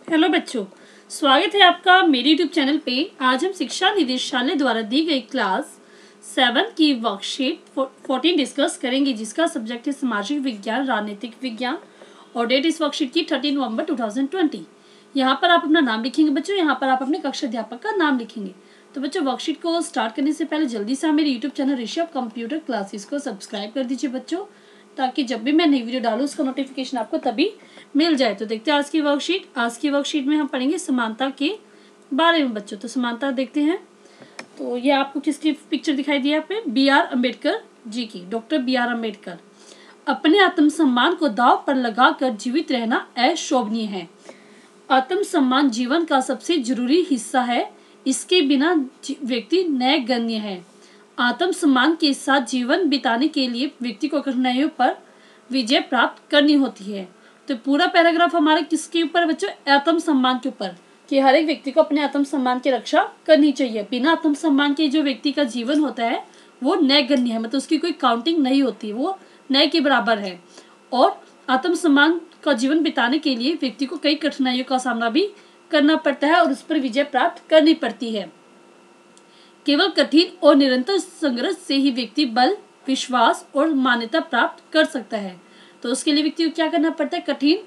Hello बच्चों, स्वागत है आपका मेरे यूट्यूब चैनल पे। आज हम शिक्षा निदेशालय द्वारा दी गई क्लास 7 की वर्कशीट 14 डिस्कस करेंगे, जिसका सब्जेक्ट है सामाजिक विज्ञान राजनीतिक विज्ञान और डेट इस वर्कशीट की 13 नवंबर 2020। यहाँ पर आप अपना नाम लिखेंगे बच्चों, यहाँ पर आप अपने कक्षा अध्यापक का नाम लिखेंगे। तो बच्चों, वर्कशीट को स्टार्ट करने से पहले जल्दी से मेरे YouTube channel Rishabh computer classes को सब्सक्राइब कर दीजिए बच्चों, ताकि जब भी मैं नई वीडियो डालूँ उसका नोटिफिकेशन आपको तभी मिल जाए। तो देखते हैं आज की वर्कशीट में हम पढ़ेंगे समानता के बारे में बच्चों। तो समानता देखते हैं। तो ये आपको किसकी पिक्चर दिखाई दी है? यहाँ पे B.R. अम्बेडकर जी की। Doctor B.R. अम्बेडकर। अपने आत्मसम्मान को दांव पर लगाकर जीवित रहना अशोभनीय है। आत्मसम्मान जीवन का सबसे जरूरी हिस्सा है, इसके बिना व्यक्ति नैगण्य है। आत्मसम्मान के साथ जीवन बिताने के लिए व्यक्ति को कठिनाइयों पर विजय प्राप्त करनी होती है। तो पूरा पैराग्राफ हमारे किसके ऊपर बच्चों? आत्मसम्मान के ऊपर, कि हर एक व्यक्ति को अपने आत्मसम्मान की रक्षा करनी चाहिए। बिना आत्मसम्मान के जो व्यक्ति का जीवन होता है वो नैगण्य है, मतलब उसकी कोई काउंटिंग नहीं होती, वो नए के बराबर है। और आत्मसम्मान का जीवन बिताने के लिए व्यक्ति को कई कठिनाइयों का सामना भी करना पड़ता है और उस पर विजय प्राप्त करनी पड़ती है। केवल कठिन और निरंतर संघर्ष से ही व्यक्ति बल, विश्वास और मान्यता प्राप्त कर सकता है। तो उसके लिए व्यक्ति को क्या करना पड़ता है? कठिन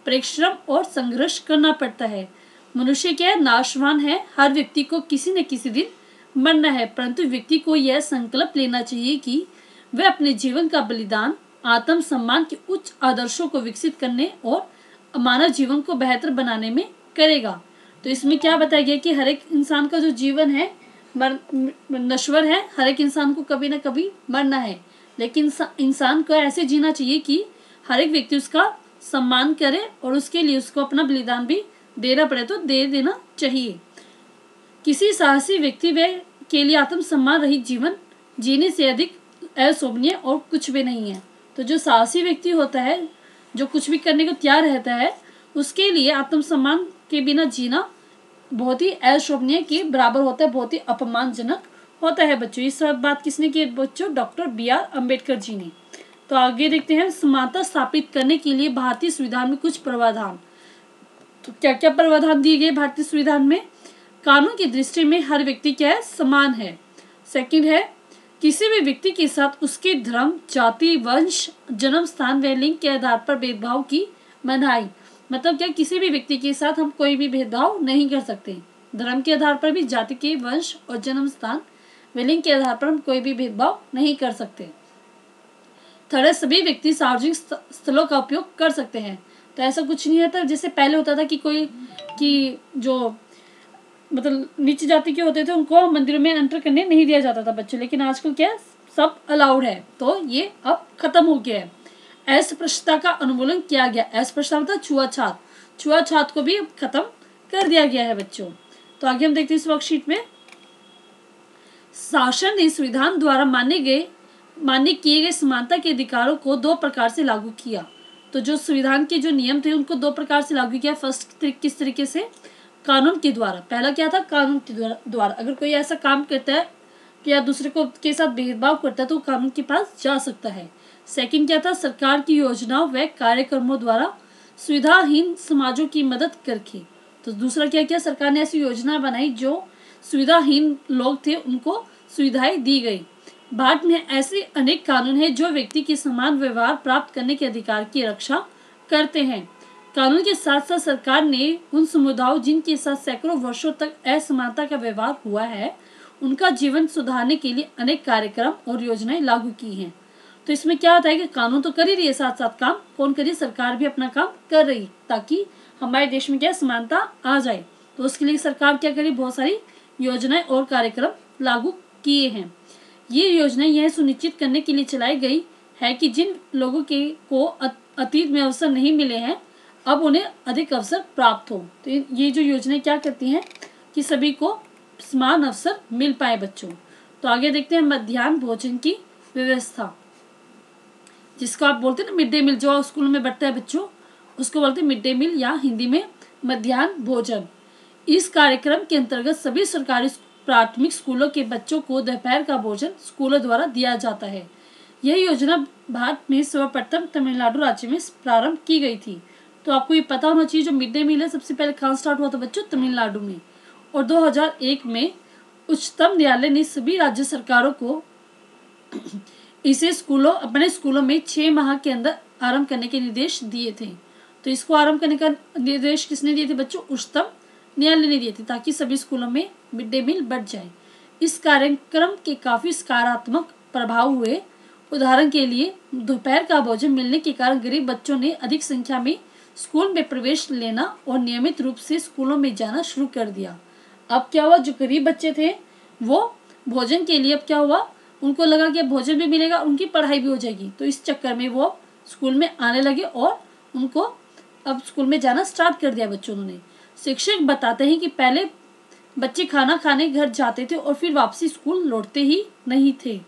परिश्रम और संघर्ष करना पड़ता है। मनुष्य क्या है? नाशवान है। हर व्यक्ति को किसी न किसी दिन मरना है, परंतु व्यक्ति को यह संकल्प लेना चाहिए कि वह अपने जीवन का बलिदान आत्मसम्मान के उच्च आदर्शों को विकसित करने और मानव जीवन को बेहतर बनाने में करेगा। तो इसमें क्या बताया गया कि हर एक इंसान का जो जीवन है नश्वर है। हर एक इंसान को कभी न कभी मरना है, लेकिन इंसान को ऐसे जीना चाहिए कि हर एक व्यक्ति उसका सम्मान करे और उसके लिए उसको अपना बलिदान भी देना पड़े तो दे देना चाहिए। किसी साहसी व्यक्ति के लिए आत्मसम्मान रहित जीवन जीने से अधिक अशोभनीय और कुछ भी नहीं है। तो जो साहसी व्यक्ति होता है, जो कुछ भी करने को तैयार रहता है, उसके लिए आत्मसम्मान के बिना जीना बहुत ही अशोभनीय के बराबर होता है, बहुत ही अपमानजनक होता है बच्चों। ये सब बात किसने की बच्चों? Doctor B.R. अम्बेडकर जी ने। तो आगे देखते हैं, समानता स्थापित करने के लिए भारतीय संविधान में कुछ प्रावधान। तो क्या क्या प्रावधान दिए गए भारतीय संविधान में? कानून की दृष्टि में हर व्यक्ति क्या है? समान है। सेकंड है, किसी भी व्यक्ति के साथ उसके धर्म, जाति, वंश, जन्म स्थान व लिंग के आधार पर भेदभाव की मनाही। मतलब क्या? किसी भी व्यक्ति के साथ हम कोई भी भेदभाव नहीं कर सकते। धर्म के आधार पर भी, जाति के, वंश और जन्म स्थान व लिंग के आधार पर हम कोई भी भेदभाव नहीं कर सकते। थर्ड, सभी व्यक्ति सार्वजनिक स्थलों का उपयोग कर सकते हैं। तो ऐसा कुछ नहीं होता जैसे पहले होता था कि जो मतलब नीचे जाति के होते थे उनको मंदिरों में एंटर करने नहीं दिया जाता था बच्चों, लेकिन आजकल क्या सब अलाउड है। तो ये अब खत्म हो गया है। अस्पृश्यता का उन्मूलन किया गया। अस्पृश्यता मतलब छुआछात को भी खत्म कर दिया गया है बच्चों। तो आगे हम देखते हैं इस वर्कशीट में, शासन ने संविधान द्वारा मान्य किए गए समानता के अधिकारों को दो प्रकार से लागू किया। तो जो संविधान के जो नियम थे उनको दो प्रकार से लागू किया। फर्स्ट किस तरीके से? कानून के द्वारा। पहला क्या था? कानून के द्वारा। अगर कोई ऐसा काम करता है या दूसरे को के साथ भेदभाव करता है तो कानून के पास जा सकता है। सेकंड क्या था? सरकार की योजनाओं व कार्यक्रमों द्वारा सुविधाहीन समाजों की मदद करके। तो दूसरा क्या किया? सरकार ने ऐसी योजना बनाई जो सुविधाहीन लोग थे उनको सुविधाएं दी गई। भारत में ऐसे अनेक कानून हैं जो व्यक्ति के समान व्यवहार प्राप्त करने के अधिकार की रक्षा करते हैं। कानून के साथ साथ सरकार ने उन समुदायों जिनके साथ सैकड़ों वर्षों तक असमानता का व्यवहार हुआ है, उनका जीवन सुधारने के लिए अनेक कार्यक्रम और योजनाएं लागू की हैं। तो इसमें क्या होता है कि कानून तो कर ही रही है, साथ साथ काम कौन करिए? सरकार भी अपना काम कर रही, ताकि हमारे देश में क्या समानता आ जाए। तो उसके लिए सरकार क्या करी? बहुत सारी योजनाएं और कार्यक्रम लागू किए हैं। ये योजनाएं यह सुनिश्चित करने के लिए चलाई गई है कि जिन लोगों को अतीत में अवसर नहीं मिले हैं, अब उन्हें अधिक अवसर प्राप्त हो। तो ये जो योजनाएं क्या करती हैं कि सभी को समान अवसर मिल पाए बच्चों। तो आगे देखते हैं, मध्याह्न भोजन की व्यवस्था, जिसको आप बोलते हैं ना मिड डे मील, जो स्कूल में बढ़ता है बच्चों, उसको बोलते हैं मिड डे मील या हिंदी में मध्याह्न भोजन। इस कार्यक्रम के अंतर्गत सभी सरकारी प्राथमिक स्कूलों के बच्चों को दोपहर का भोजन स्कूलों द्वारा दिया जाता है। यह योजना भारत में सर्वप्रथम तमिलनाडु राज्य में प्रारंभ की गई थी। तो आपको ये पता होना चाहिए जो मिड डे मील है सबसे पहले कहाँ स्टार्ट हुआ था बच्चों, तमिलनाडु में। और 2001 में उच्चतम न्यायालय ने सभी राज्य सरकारों को इसे अपने स्कूलों में 6 माह के अंदर आरंभ करने के निर्देश दिए थे। तो इसको आरंभ करने का निर्देश किसने दिए थे बच्चों, उच्चतम न्यायालय ने दिए थे, ताकि सभी स्कूलों में मिड डे मील बढ़ जाए। इस कार्यक्रम के काफी सकारात्मक प्रभाव हुए। उदाहरण के लिए दोपहर का भोजन मिलने के कारण गरीब बच्चों ने अधिक संख्या में स्कूल में प्रवेश लेना और नियमित रूप से स्कूलों में जाना शुरू कर दिया। अब क्या हुआ, जो गरीब बच्चे थे वो भोजन के लिए अब क्या हुआ, उनको लगा कि भोजन भी मिलेगा, उनकी पढ़ाई भी हो जाएगी। तो इस चक्कर में वो स्कूल में आने लगे और उनको अब स्कूल में जाना स्टार्ट कर दिया बच्चों ने। शिक्षक बताते हैं कि पहले बच्चे खाना खाने घर जाते थे और फिर वापसी स्कूल लौटते ही नहीं थे,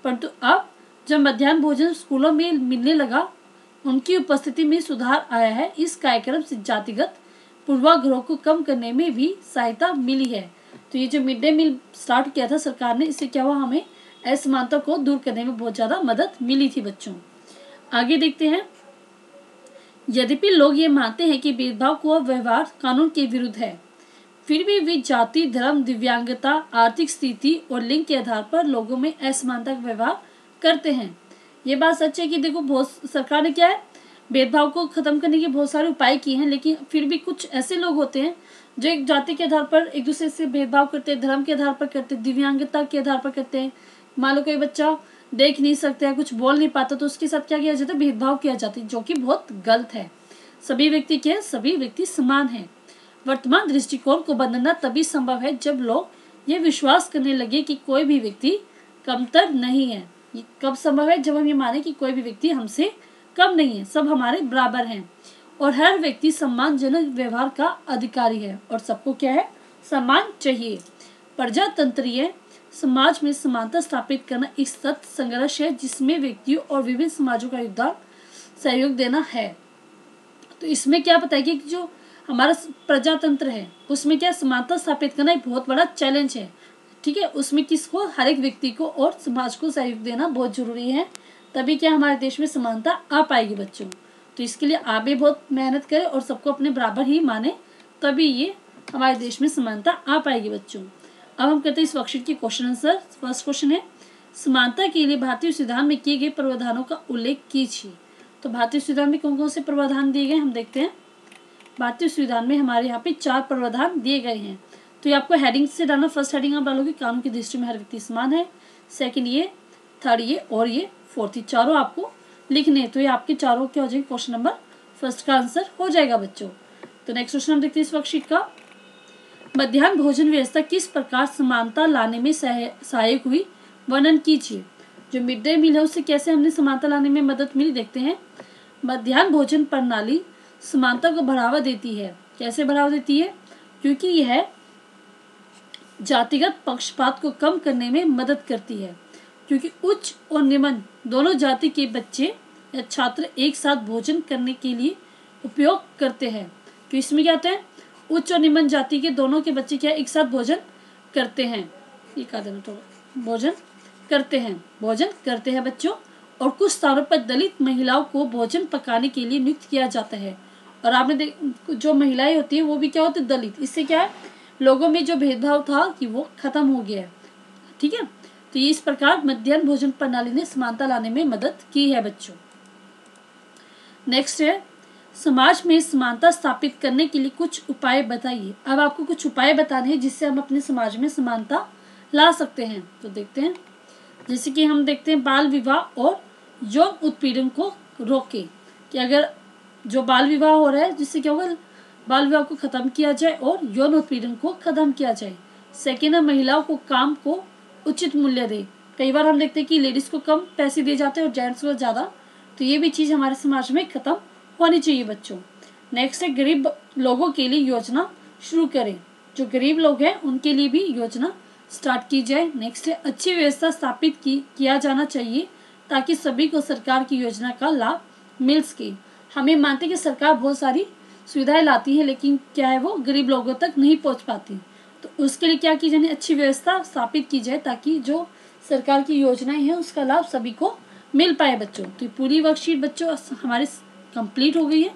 परंतु अब जब मध्याह्न भोजन स्कूलों में मिलने लगा उनकी उपस्थिति में सुधार आया है। इस कार्यक्रम से जातिगत पूर्वाग्रह को कम करने में भी सहायता मिली है। तो ये जो मिड डे मील स्टार्ट किया था सरकार ने, इससे क्या हुआ, हमें असमानता को दूर करने में बहुत ज़्यादा मदद मिली थी बच्चों। आगे देखते हैं। यद्यपि लोग ये मानते हैं कि भेदभाव को व्यवहार कानून के विरुद्ध है, फिर भी वे जाति, धर्म, दिव्यांगता, आर्थिक स्थिति और लिंग के आधार पर लोगों में असमानता का व्यवहार करते हैं। ये बात सच है कि देखो बहुत सरकार ने क्या है, भेदभाव को खत्म करने के बहुत सारे उपाय किए हैं, लेकिन फिर भी कुछ ऐसे लोग होते हैं जो एक जाति के आधार पर एक दूसरे से भेदभाव करते हैं, धर्म के आधार पर करते हैं, दिव्यांगता के आधार पर करते हैं। मान लो कोई बच्चा देख नहीं सकता है, कुछ बोल नहीं पाता, तो उसके साथ क्या किया जाता है, भेदभाव किया जाता है, जो कि बहुत गलत है। सभी व्यक्ति क्या है, सभी व्यक्ति समान है। वर्तमान दृष्टिकोण को बदलना तभी संभव है जब लोग ये विश्वास करने लगे कि कोई भी व्यक्ति कमतर नहीं है। ये कब संभव है, जब हम ये माने कि कोई भी व्यक्ति हमसे कम नहीं है, सब हमारे बराबर हैं और हर व्यक्ति सम्मानजनक व्यवहार का अधिकारी है और सबको क्या है, सम्मान चाहिए। प्रजातंत्रीय समाज में समानता स्थापित करना एक सतत संघर्ष है जिसमें व्यक्तियों और विभिन्न समाजों का योगदान सहयोग देना है। तो इसमें क्या बताएगी कि जो हमारा प्रजातंत्र है उसमें क्या समानता स्थापित करना एक बहुत बड़ा चैलेंज है। ठीक है, उसमें किसको, हर एक व्यक्ति को और समाज को सहयोग देना बहुत जरूरी है, तभी क्या हमारे देश में समानता आ पाएगी बच्चों। तो इसके लिए आप भी बहुत मेहनत करें और सबको अपने बराबर ही माने, तभी ये हमारे देश में समानता आ पाएगी बच्चों। अब हम कहते हैं इस वर्कशीट के क्वेश्चन आंसर। फर्स्ट क्वेश्चन है, समानता के लिए भारतीय संविधान में किए गए प्रावधानों का उल्लेख कीजिए। तो भारतीय संविधान में कौन कौन से प्रावधान दिए गए हम देखते हैं। भारतीय संविधान में हमारे यहाँ पे 4 प्रावधान दिए गए हैं। तो ये आपको हेडिंग से डालना। फर्स्ट हेडिंग आप डालोगे कानून की दृष्टि में हर व्यक्ति समान है, सेकंड ये, थर्ड ये और ये फोर्थ, चारों आपको लिखने हैं। तो ये आपके चारों क्या हो जाएंगे, क्वेश्चन नंबर फर्स्ट का आंसर हो जाएगा बच्चों। तो नेक्स्ट क्वेश्चन हम देखते हैं इस वर्कशीट का। मध्याह्न भोजन व्यवस्था किस प्रकार समानता लाने में सहायक हुई, वर्णन कीजिए। जो मिड डे मील है उससे कैसे हमने समानता लाने में मदद मिली, देखते हैं। मध्याह्न भोजन प्रणाली समानता को बढ़ावा देती है। कैसे बढ़ावा देती है, क्योंकि यह जातिगत पक्षपात को कम करने में मदद करती है, क्योंकि उच्च और निम्न दोनों जाति के बच्चे या छात्र एक साथ भोजन करने के लिए उपयोग करते हैं। तो इसमें क्या होता है, उच्च और निम्न जाति के दोनों के बच्चे क्या एक साथ भोजन करते हैं, ये कहा देना तो भोजन करते हैं बच्चों। और कुछ स्थानों पर दलित महिलाओं को भोजन पकाने के लिए नियुक्त किया जाता है। और आपने जो महिलाएं होती है वो भी क्या होती है, दलित। इससे क्या है, लोगों में जो भेदभाव था कि वो खत्म हो गया है। ठीक है, तो ये इस प्रकार मध्याह्न भोजन प्रणाली ने समानता लाने में मदद की है बच्चों। नेक्स्ट है, समाज में समानता स्थापित करने के लिए कुछ उपाय बताइए। अब आपको कुछ उपाय बताने हैं जिससे हम अपने समाज में समानता ला सकते हैं। तो देखते हैं, जैसे कि हम देखते हैं बाल विवाह और यौन उत्पीड़न को रोके। कि अगर जो बाल विवाह हो रहा है जिससे क्या होगा, बाल विवाह को खत्म किया जाए और यौन उत्पीड़न को खत्म किया जाए। सेकेंड है, महिलाओं को काम को उचित मूल्य दे। कई बार हम देखते हैं कि लेडीज को कम पैसे दिए जाते हैं और जेंट्स को ज़्यादा, तो ये भी चीज़ हमारे समाज में खत्म होनी चाहिए बच्चों। नेक्स्ट है, गरीब लोगों के लिए योजना शुरू करें। जो गरीब लोग हैं उनके लिए भी योजना स्टार्ट की जाए। नेक्स्ट है, अच्छी व्यवस्था स्थापित किया जाना चाहिए ताकि सभी को सरकार की योजना का लाभ मिल सके। हमें मानते हैं कि सरकार बहुत सारी सुविधाएं लाती है, लेकिन क्या है, वो गरीब लोगों तक नहीं पहुंच पाती। तो उसके लिए क्या की जाए, अच्छी व्यवस्था स्थापित की जाए ताकि जो सरकार की योजनाएं हैं उसका लाभ सभी को मिल पाए बच्चों। तो पूरी वर्कशीट बच्चों हमारे कंप्लीट हो गई है।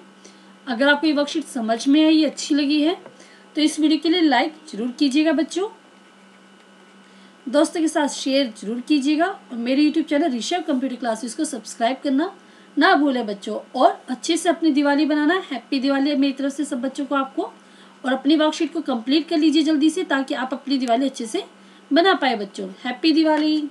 अगर आपको ये वर्कशीट समझ में आई, अच्छी लगी है, तो इस वीडियो के लिए लाइक जरूर कीजिएगा बच्चों, दोस्तों के साथ शेयर जरूर कीजिएगा और मेरे YouTube channel Rishabh computer classes को सब्सक्राइब करना ना भूलें बच्चों। और अच्छे से अपनी दिवाली बनाना। हैप्पी दिवाली मेरी तरफ से सब बच्चों को आपको। और अपनी वर्कशीट को कंप्लीट कर लीजिए जल्दी से, ताकि आप अपनी दिवाली अच्छे से बना पाए बच्चों। हैप्पी दिवाली।